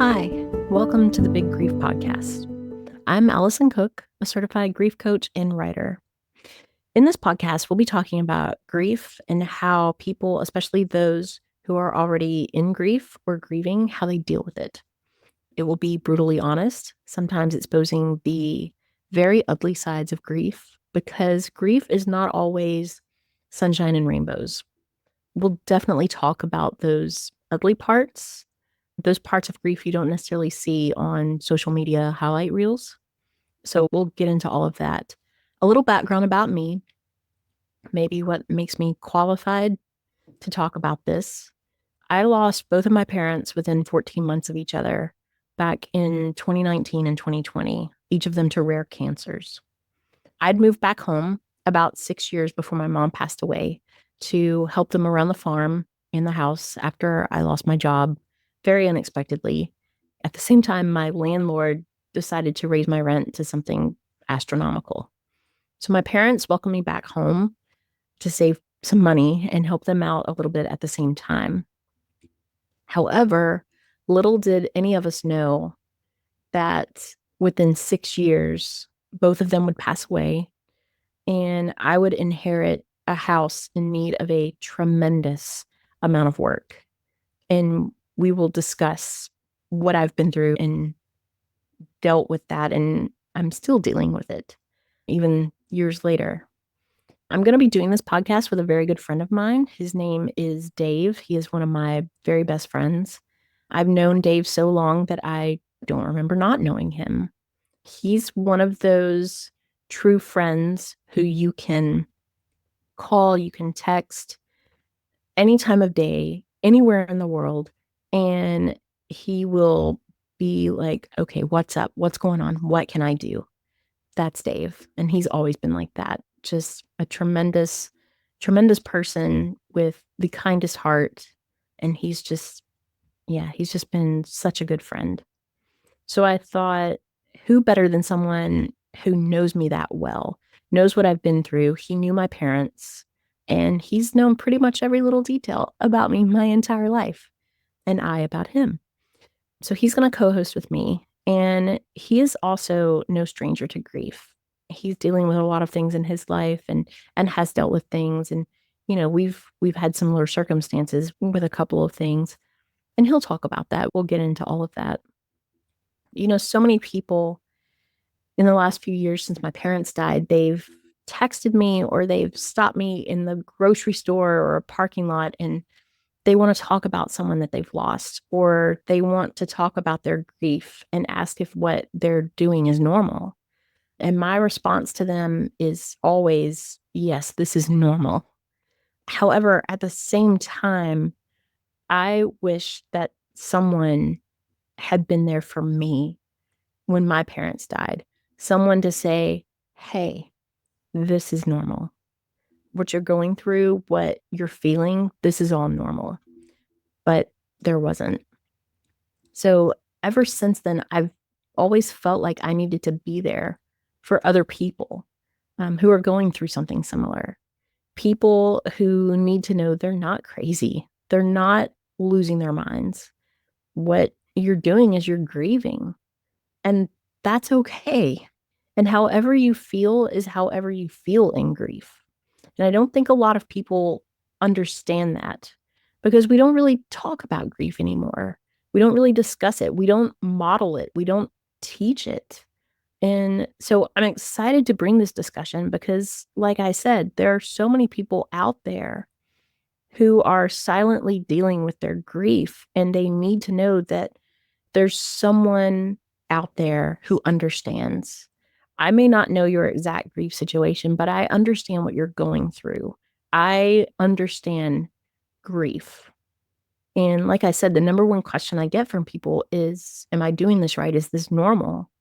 Hi, welcome to the Big Grief Podcast. I'm Alison Cook, a certified grief coach and writer. In this podcast, we'll be talking about grief and how people, especially those who are already in grief or grieving, how they deal with it. It will be brutally honest, sometimes exposing the very ugly sides of grief, because grief is not always sunshine and rainbows. We'll definitely talk about those ugly parts, those parts of grief you don't necessarily see on social media highlight reels. So we'll get into all of that. A little background about me, maybe what makes me qualified to talk about this. I lost both of my parents within 14 months of each other back in 2019 and 2020, each of them to rare cancers. I'd moved back home about 6 years before my mom passed away to help them around the farm and the house after I lost my job very unexpectedly. At the same time, my landlord decided to raise my rent to something astronomical. So my parents welcomed me back home to save some money and help them out a little bit at the same time. However, little did any of us know that within 6 years, both of them would pass away and I would inherit a house in need of a tremendous amount of work. And we will discuss what I've been through and dealt with that. And I'm still dealing with it, even years later. I'm going to be doing this podcast with a very good friend of mine. His name is Dave. He is one of my very best friends. I've known Dave so long that I don't remember not knowing him. He's one of those true friends who you can call, you can text any time of day, anywhere in the world, and he will be like, okay, what's up? What's going on? What can I do? That's Dave. And he's always been like that. Just a tremendous, tremendous person with the kindest heart. And he's just been such a good friend. So I thought, who better than someone who knows me that well, knows what I've been through. He knew my parents, and he's known pretty much every little detail about me my entire life, and I about him. So he's going to co-host with me, and he is also no stranger to grief. He's dealing with a lot of things in his life and has dealt with things. And, you know, we've had similar circumstances with a couple of things, and he'll talk about that. We'll get into all of that. You know, so many people in the last few years since my parents died, they've texted me or they've stopped me in the grocery store or a parking lot and they want to talk about someone that they've lost, or they want to talk about their grief and ask if what they're doing is normal. And my response to them is always, yes, this is normal. However, at the same time, I wish that someone had been there for me when my parents died. Someone to say, hey, this is normal. What you're going through, what you're feeling, this is all normal. But there wasn't. So ever since then, I've always felt like I needed to be there for other people who are going through something similar. People who need to know they're not crazy. They're not losing their minds. What you're doing is you're grieving. And that's okay. And however you feel is however you feel in grief. And I don't think a lot of people understand that because we don't really talk about grief anymore. We don't really discuss it. We don't model it. We don't teach it. And so I'm excited to bring this discussion because, like I said, there are so many people out there who are silently dealing with their grief, and they need to know that there's someone out there who understands. I may not know your exact grief situation, but I understand what you're going through. I understand grief. And like I said, the number one question I get from people is, am I doing this right? Is this normal?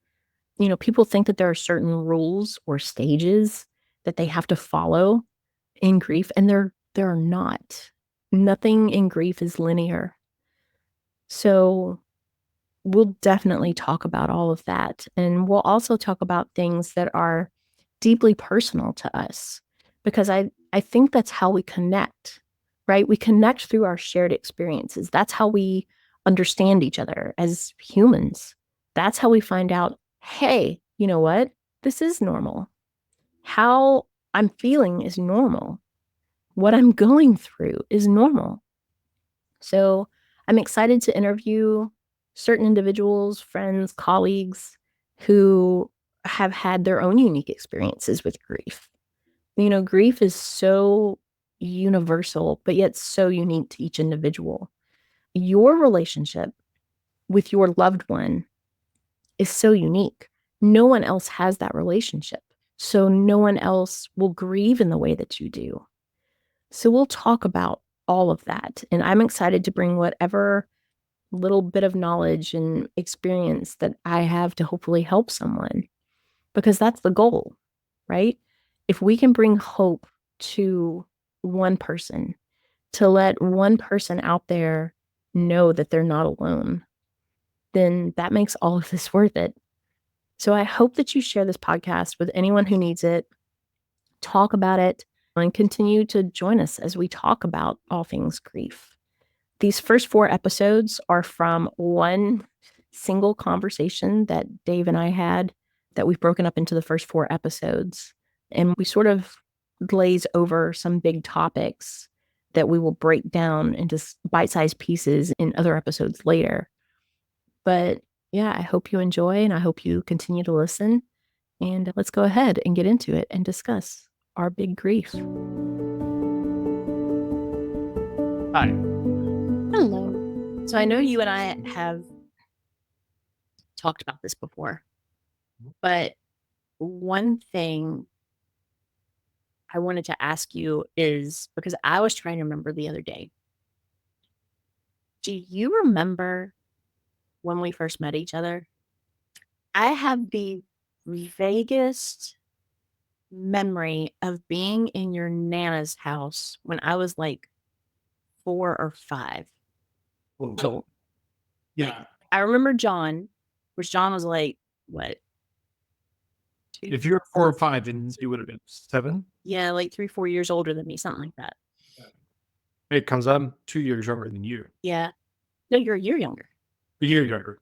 You know, people think that there are certain rules or stages that they have to follow in grief, and there are not. Nothing in grief is linear. So we'll definitely talk about all of that. And we'll also talk about things that are deeply personal to us, because I think that's how we connect, right? We connect through our shared experiences. That's how we understand each other as humans. That's how we find out, hey, you know what? This is normal. How I'm feeling is normal. What I'm going through is normal. So I'm excited to interview certain individuals, friends, colleagues who have had their own unique experiences with grief. Grief is so universal, but yet so unique to each individual. Your relationship with your loved one is so unique. No one else has that relationship. So no one else will grieve in the way that you do. So we'll talk about all of that. And I'm excited to bring whatever little bit of knowledge and experience that I have to hopefully help someone, because that's the goal, right? If we can bring hope to one person, to let one person out there know that they're not alone, then that makes all of this worth it. So I hope that you share this podcast with anyone who needs it, talk about it, and continue to join us as we talk about all things grief. These first 4 episodes are from one single conversation that Dave and I had that we've broken up into the first 4 episodes. And we sort of glaze over some big topics that we will break down into bite-sized pieces in other episodes later. But yeah, I hope you enjoy and I hope you continue to listen. And let's go ahead and get into it and discuss our big grief. Hi. Hello. So I know you and I have talked about this before, but one thing I wanted to ask you is, because I was trying to remember the other day, do you remember when we first met each other? I have the vaguest memory of being in your Nana's house when I was like 4 or 5. So, yeah. I remember John, which John was like, what? If you're 4 or 5, then you would have been 7. Yeah, like 3, 4 years older than me, something like that. It comes up 2 years younger than you. Yeah. No, you're a year younger. A year younger.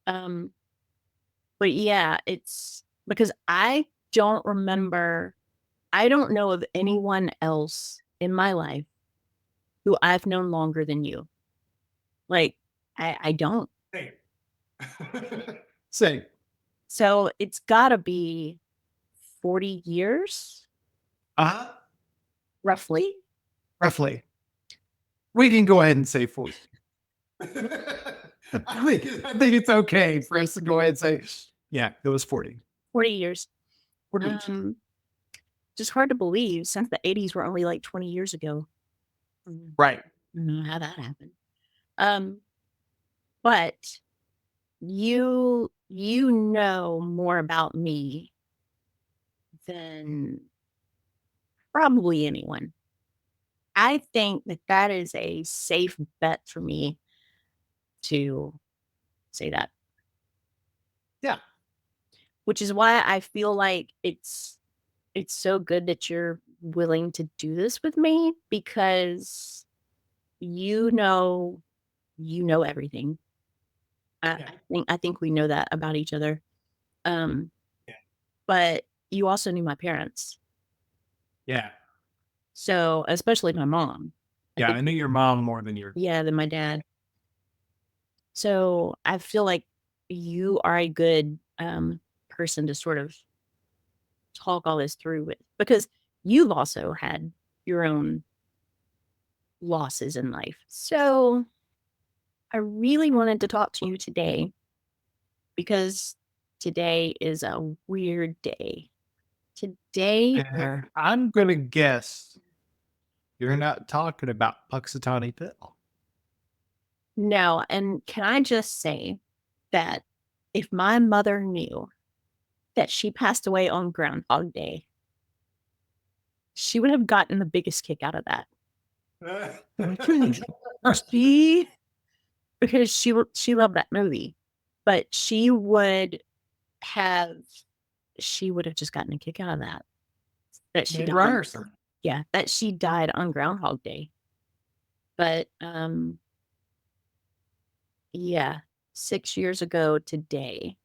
But yeah, it's because I don't remember, I don't know of anyone else in my life who I've known longer than you. Like, I don't. Same. Same. So it's gotta be 40 years, roughly. Roughly. We can go ahead and say 40. I think it's okay for us to go ahead and say, yeah, it was 40. 40 years. 40 years. Just hard to believe, since the 80s were only like 20 years ago. Right. I don't know how that happened. But you know more about me than probably anyone. I think that is a safe bet for me to say that. Yeah. Which is why I feel like it's so good that you're willing to do this with me, because you know everything. I think we know that about each other. But you also knew my parents. Yeah. So, especially my mom. Yeah, I knew your mom more than your... Yeah, than my dad. So I feel like you are a good person to sort of talk all this through with, because you've also had your own losses in life. So I really wanted to talk to you today because today is a weird day. Today, I'm going to guess you're not talking about Puxatawny Bill. no. And can I just say that if my mother knew that she passed away on Groundhog Day, she would have gotten the biggest kick out of that. Because she loved that movie, but she would have just gotten a kick out of that. That she died. Yeah, that she died on Groundhog Day. But Yeah, 6 years ago today,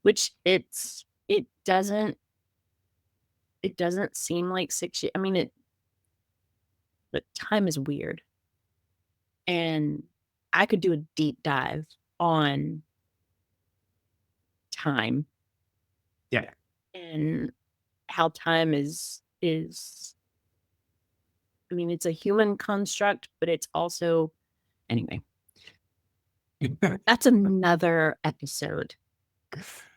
which it doesn't seem like 6 years. I mean, but time is weird. And I could do a deep dive on time Yeah. and how time is I mean, it's a human construct, but it's also anyway. That's another episode.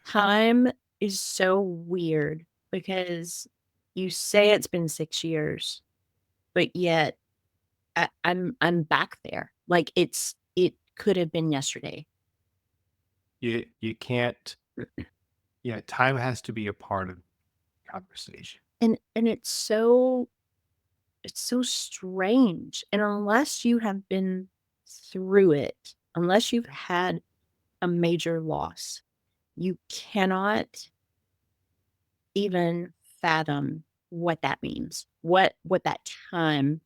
Time is so weird because you say it's been 6 years, but yet I'm back there. Like it could have been yesterday. You can't. Yeah, time has to be a part of conversation. And it's so strange. And unless you have been through it, unless you've had a major loss, you cannot even fathom what that means, what that time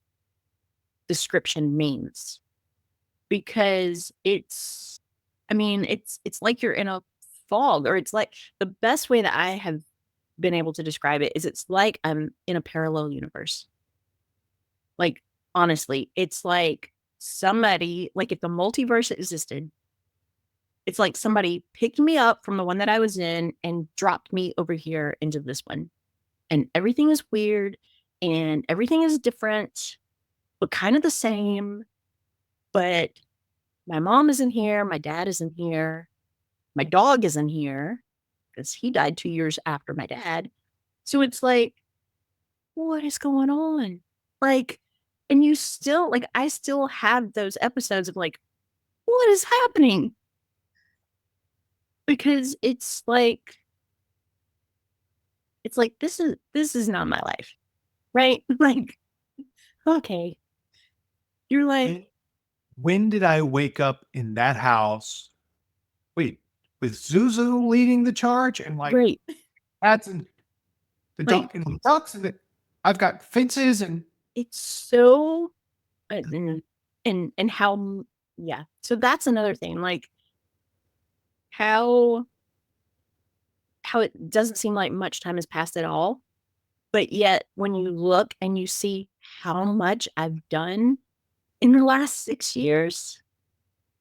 description means. Because I mean, it's like you're in a fog, or it's like the best way that I have been able to describe it is it's like I'm in a parallel universe. Like, honestly, it's like somebody, like if the multiverse existed, it's like somebody picked me up from the one that I was in and dropped me over here into this one. And everything is weird and everything is different, but kind of the same. But my mom isn't here. My dad isn't here. My dog isn't here because he died 2 years after my dad. So it's like, what is going on? Like, and you still, like, I still have those episodes of like, what is happening? Because it's like, this is not my life. Right? Like, okay. You're like, When did I wake up in that house? Wait, with Zuzu leading the charge and like great. cats and the Like, duck and the ducks and I've got fences and it's so, and how, yeah. So that's another thing. Like, how it doesn't seem like much time has passed at all. But yet, when you look and you see how much I've done in the last 6 years,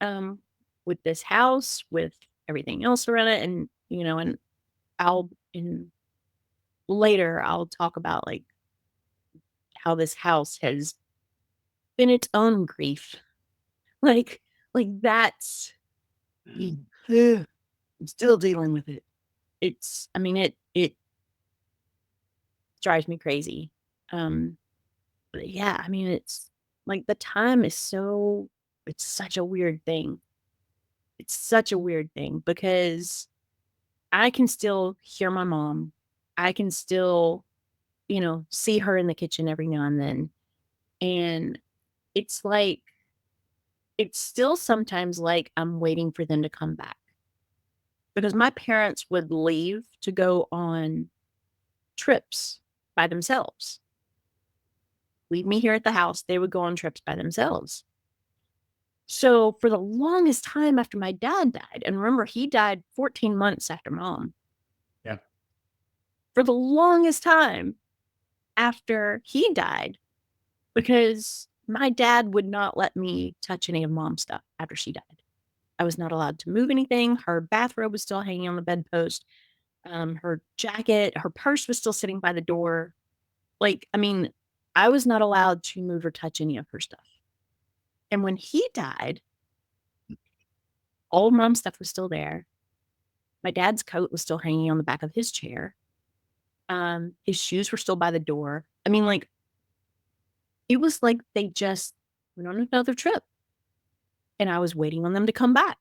with this house, with everything else around it, and, and I'll in later, I'll talk about, like, how this house has been its own grief. Like that's I'm still dealing with it. I mean, it drives me crazy. But yeah, I mean, it's like the time is it's such a weird thing. It's such a weird thing because I can still hear my mom. I can still, see her in the kitchen every now and then. And it's like, it's still sometimes like I'm waiting for them to come back because my parents would leave to go on trips by themselves. Leave me here at the house. They would go on trips by themselves. So for the longest time after my dad died, and remember, he died 14 months after mom. yeah. For the longest time after he died, because my dad would not let me touch any of mom's stuff after she died. I was not allowed to move anything. Her bathrobe was still hanging on the bedpost. Her jacket, her purse was still sitting by the door. Like, I mean, I was not allowed to move or touch any of her stuff. And when he died, all of mom's stuff was still there. My dad's coat was still hanging on the back of his chair. His shoes were still by the door. I mean, like, it was like they just went on another trip. And I was waiting on them to come back.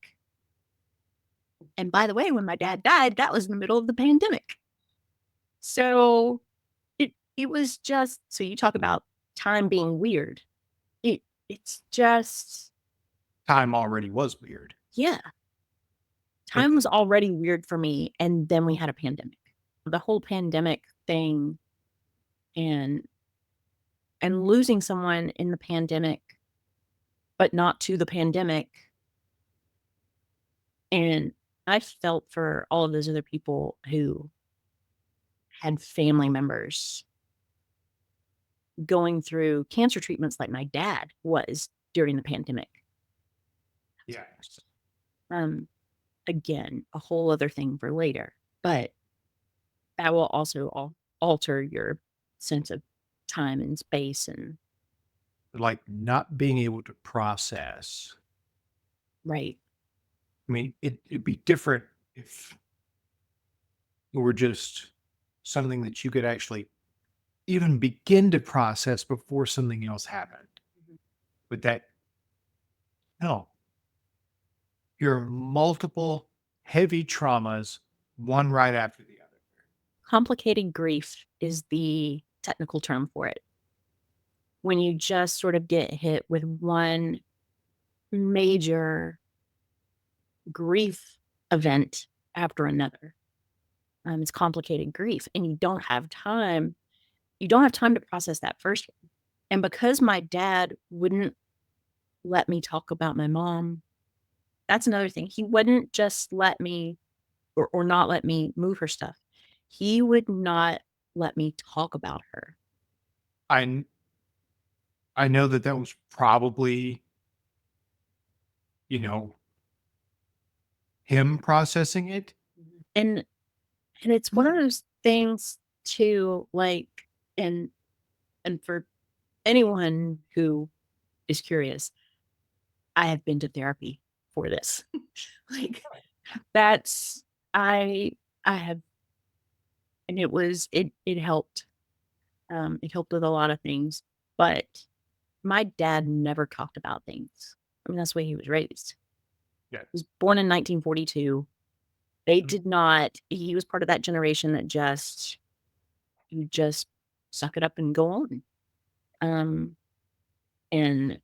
And by the way, when my dad died, that was in the middle of the pandemic. So it was just, so you talk about time being weird. It's just, Time already was weird. yeah. Time was already weird for me. And then we had a pandemic. The whole pandemic thing and losing someone in the pandemic, but not to the pandemic, And I felt for all of those other people who had family members going through cancer treatments like my dad was during the pandemic. Yes. Um, Again, a whole other thing for later, but that will also alter your sense of time and space and Like not being able to process. right. I mean, it'd be different if it were just something that you could actually even begin to process before something else happened. But that, no, you're multiple heavy traumas, one right after the other. Complicated grief is the technical term for it. When you just sort of get hit with one major grief event after another. It's complicated grief, and you don't have time. You don't have time to process that first one. And because my dad wouldn't let me talk about my mom, that's another thing. He wouldn't just let me or not let me move her stuff. He would not let me talk about her. I I know that that was probably, you know, him processing it. And and it's one of those things too, like, and and for anyone who is curious, I have been to therapy for this. Like that's I I have, and it helped. It helped with a lot of things, but my dad never talked about things. I mean, that's the way he was raised. Yeah. He was born in 1942. They Mhm. did not, he was part of that generation that just, you just suck it up and go on. Um, and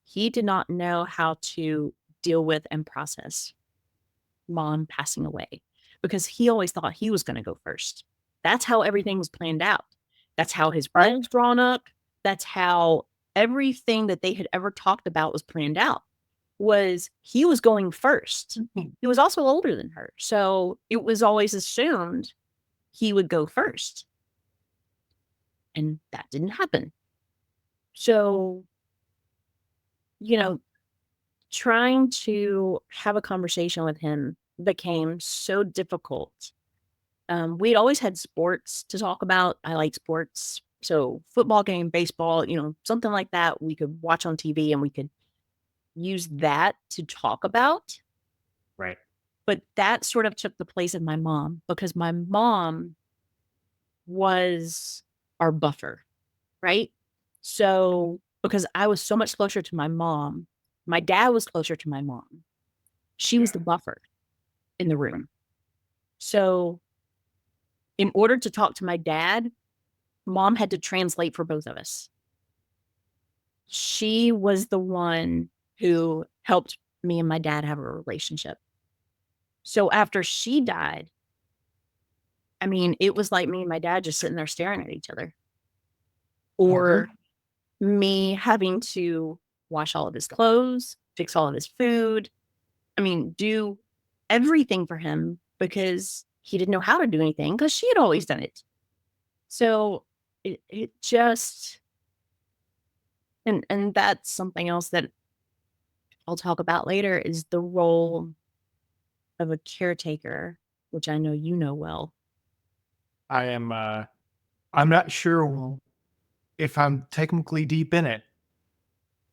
he did not know how to deal with and process mom passing away because he always thought he was going to go first. That's how everything was planned out. That's how his will was drawn up. That's how everything that they had ever talked about was planned out. Was he was going first. He was also older than her. So it was always assumed he would go first. And that didn't happen. So, you know, trying to have a conversation with him became so difficult. We'd always had sports to talk about. I like sports. So, football game, baseball, something like that we could watch on TV and we could use that to talk about. Right. But that sort of took the place of my mom because my mom was our buffer, right? So, because I was so much closer to my dad was closer to my mom. She was Yeah. the buffer in the room. So, in order to talk to my dad, mom had to translate for both of us. She was the one who helped me and my dad have a relationship. So, after she died, I mean, it was like me and my dad just sitting there staring at each other, or me having to wash all of his clothes, fix all of his food. I mean, do everything for him because he didn't know how to do anything because she had always done it. So it just, and that's something else that I'll talk about later is the role of a caretaker, which I know you know well. I am I'm not sure if I'm technically deep in it.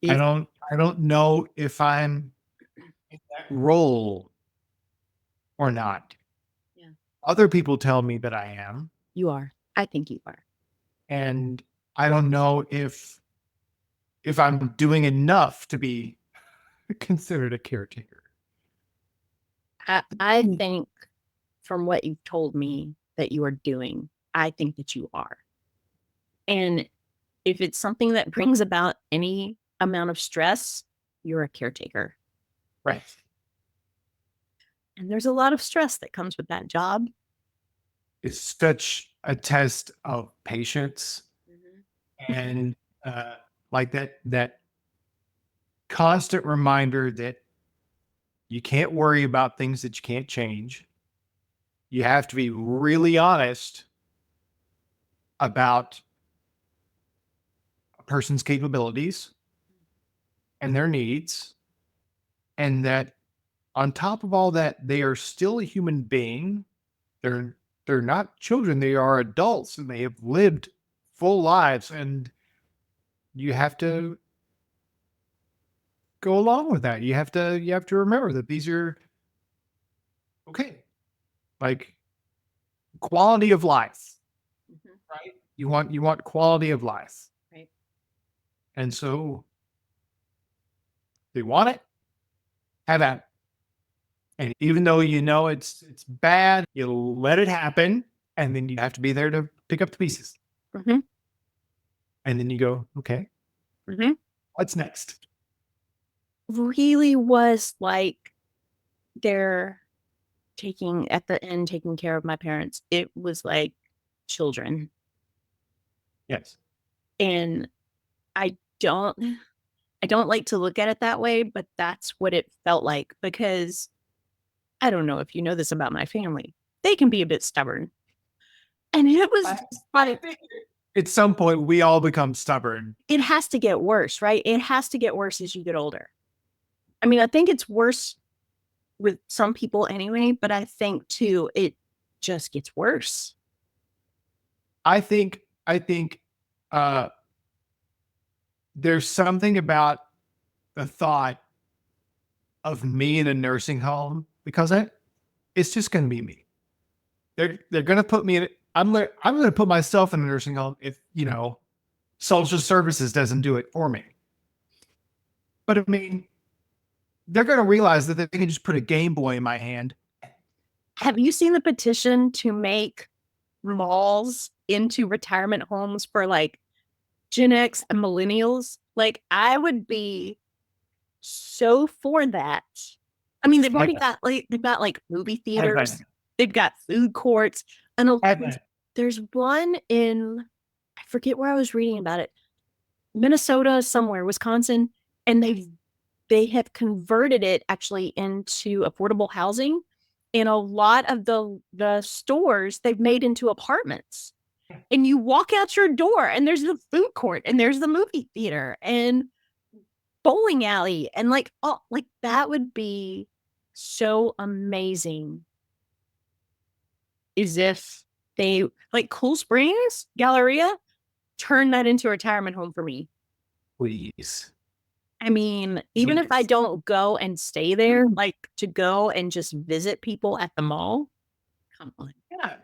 If I don't know if I'm in that role or not. Yeah, Other people tell me that I am, you are. I think you are. and I don't know if I'm doing enough to be considered a caretaker. I think from what you've told me that you are doing, I think that you are. And if it's something that brings about any amount of stress, you're a caretaker. Right. And there's a lot of stress that comes with that job. It's such a test of patience Mhm. and like that constant reminder that You can't worry about things that you can't change. You have to be really honest about a person's capabilities and their needs. And that on top of all that, they are still a human being. They're they're not children, they are adults and they have lived full lives, and you have to go along with that. You have to remember that these are okay. Like quality of life, Mhm. right? You want quality of life. Right. And so they want it, have at it. And even though you know it's bad, you'll let it happen, and then you have to be there to pick up the pieces. Mhm. And then you go, okay, Mhm. what's next? Really was like they're taking care of my parents. It was like children. Yes. And I don't I don't like to look at it that way, but that's what it felt like because I don't know if you know this about my family. They can be a bit stubborn. And it was I, just I like think at some point we all become stubborn. it has to get worse, right? It has to get worse as you get older. I mean, I think it's worse with some people anyway, but I think too it just gets worse. I think uh there's something about the thought of me in a nursing home because it's just gonna be me. They're gonna put me in I'm gonna put myself in a nursing home if social services doesn't do it for me. But I mean, they're gonna realize that they can just put a Game Boy in my hand. Have you seen the petition to make malls into retirement homes for like Gen X and millennials? Like, I would be so for that. I mean, they've got like movie theaters, Heaven. they've got food courts, and Heaven. there's one in I forget where I was reading about it, Minnesota somewhere, Wisconsin, and they have converted it actually into affordable housing. And a lot of the stores they've made into apartments. And you walk out your door and there's the food court and there's the movie theater and bowling alley and like oh like that would be so amazing is if they like Cool Springs Galleria turn that into a retirement home for me. Please. I mean, even if I Yes. don't go and stay there, like to go and just visit people at the mall. Come on. Yeah.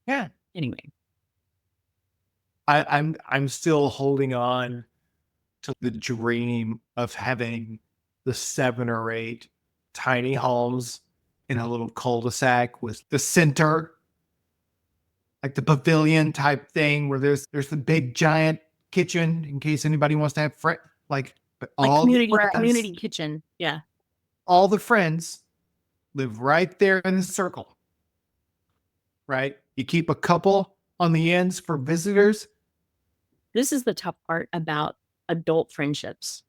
Yeah. Anyway. I'm still holding on to the dream of having the 7 or 8 tiny homes in a little cul-de-sac with the center, like the pavilion type thing where there's the big giant kitchen in case anybody wants to have like but Like community kitchen. Yeah. all the friends live right there in the circle, right? You keep a couple on the ends for visitors. This is the tough part about adult friendships.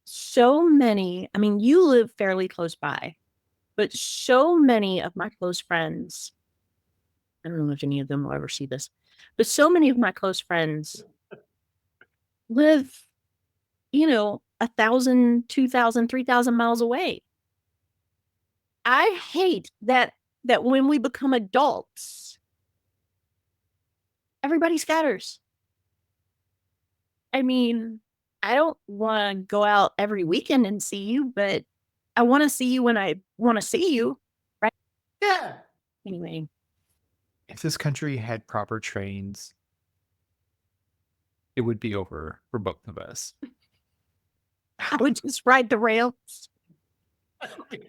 So many, I mean, you live fairly close by, but so many of my close friends, I don't know if any of them will ever see this, but so many of my close friends live, 1,000, 2,000, 3,000 miles away. I hate that when we become adults, everybody scatters. I mean, I don't want to go out every weekend and see you, but I want to see you when I want to see you. Right. Yeah. Anyway, If this country had proper trains, it would be over for both of us. I would just ride the rails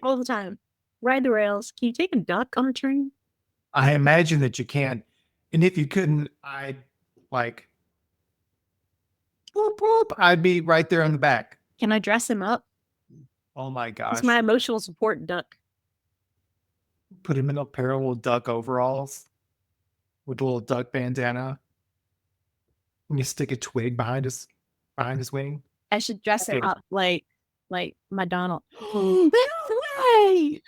all the time. Ride the rails. Can you take a duck on a train? I imagine that you can. And if you couldn't, I'd like whoop, whoop, I'd be right there in the back. Can I dress him up? Oh my It's gosh. my emotional support duck. Put him in a pair of little duck overalls with a little duck bandana. And you stick a twig behind his wing. I should dress him Hey, up like like my Donald. That's right.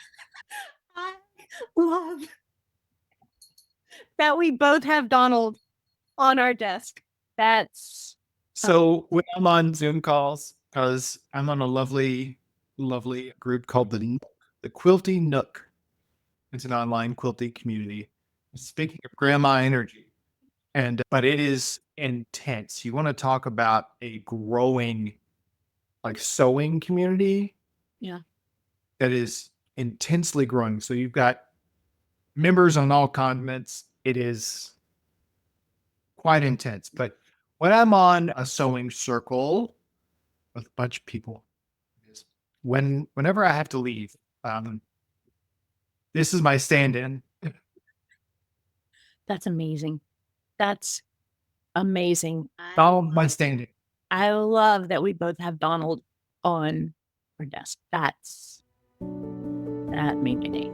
I love that we both have Donald on our desk. That's So when I'm on Zoom calls, because I'm on a lovely, lovely group called the Quilty Nook. It's an online quilting community. Speaking of grandma energy, but it is intense. You want to talk about a growing, like sewing community? Yeah. That is intensely growing. So you've got members on all continents. It is quite intense. But when I'm on a sewing circle with a bunch of people, whenever I have to leave, this is my stand-in. That's amazing. That's amazing. Donald, my stand-in. I love that we both have Donald on our desk. That made my day.